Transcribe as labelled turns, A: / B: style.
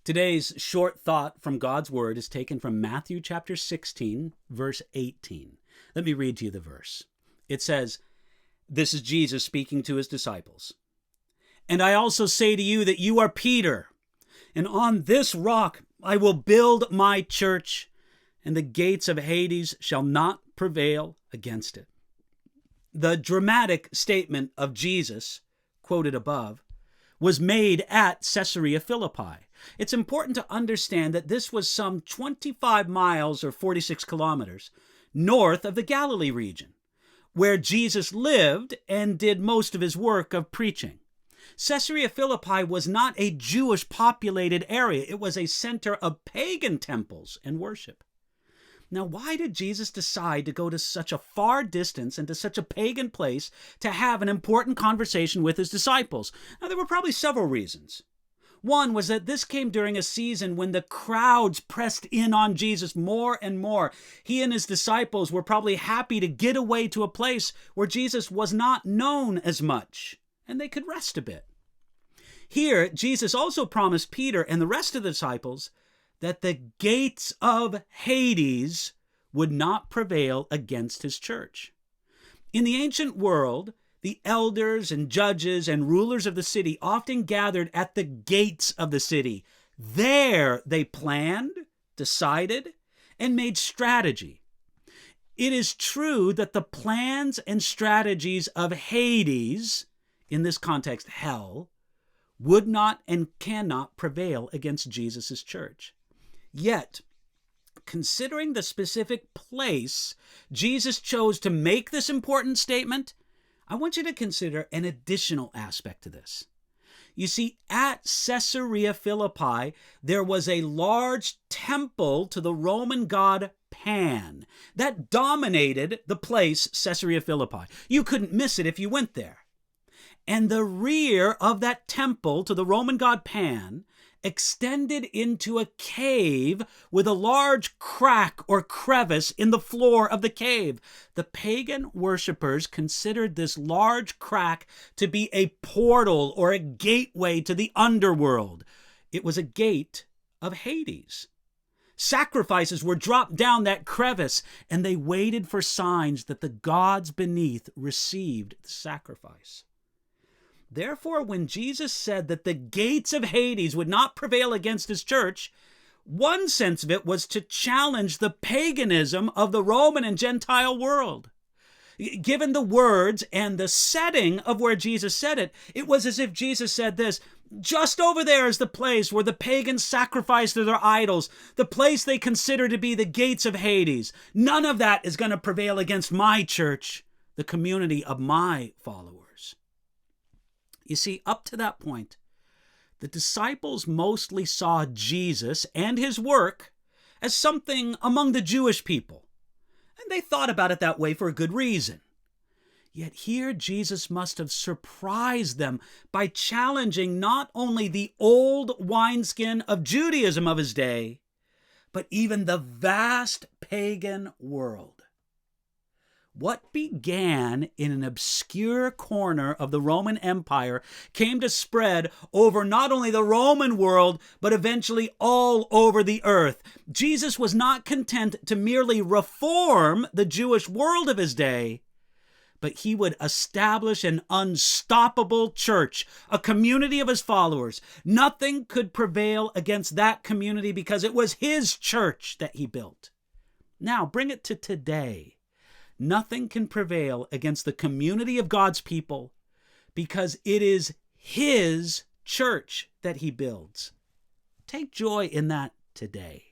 A: Today's short thought from God's Word is taken from Matthew chapter 16, verse 18. Let me read to you the verse. It says, this is Jesus speaking to his disciples. "And I also say to you that you are Peter, and on this rock I will build my church, and the gates of Hades shall not prevail against it." The dramatic statement of Jesus, quoted above, was made at Caesarea Philippi. It's important to understand that this was some 25 miles or 46 kilometers north of the Galilee region, where Jesus lived and did most of his work of preaching. Caesarea Philippi was not a Jewish populated area. It was a center of pagan temples and worship. Now, why did Jesus decide to go to such a far distance and to such a pagan place to have an important conversation with his disciples? Now, there were probably several reasons. One was that this came during a season when the crowds pressed in on Jesus more and more. He and his disciples were probably happy to get away to a place where Jesus was not known as much, and they could rest a bit. Here, Jesus also promised Peter and the rest of the disciples that the gates of Hades would not prevail against his church. In the ancient world, the elders and judges and rulers of the city often gathered at the gates of the city. There they planned, decided, and made strategy. It is true that the plans and strategies of Hades, in this context hell, would not and cannot prevail against Jesus' church. Yet, considering the specific place Jesus chose to make this important statement, I want you to consider an additional aspect to this. You see, at Caesarea Philippi, there was a large temple to the Roman god Pan that dominated the place Caesarea Philippi. You couldn't miss it if you went there. And the rear of that temple to the Roman god Pan extended into a cave with a large crack or crevice in the floor of the cave. The pagan worshippers considered this large crack to be a portal or a gateway to the underworld. It was a gate of Hades. Sacrifices were dropped down that crevice, and they waited for signs that the gods beneath received the sacrifice. Therefore, when Jesus said that the gates of Hades would not prevail against his church, one sense of it was to challenge the paganism of the Roman and Gentile world. Given the words and the setting of where Jesus said it, it was as if Jesus said this: just over there is the place where the pagans sacrifice to their idols, the place they consider to be the gates of Hades. None of that is going to prevail against my church, the community of my followers. You see, up to that point, the disciples mostly saw Jesus and his work as something among the Jewish people, and they thought about it that way for a good reason. Yet here Jesus must have surprised them by challenging not only the old wineskin of Judaism of his day, but even the vast pagan world. What began in an obscure corner of the Roman Empire came to spread over not only the Roman world, but eventually all over the earth. Jesus was not content to merely reform the Jewish world of his day, but he would establish an unstoppable church, a community of his followers. Nothing could prevail against that community because it was his church that he built. Now, bring it to today. Nothing can prevail against the community of God's people because it is his church that he builds. Take joy in that today.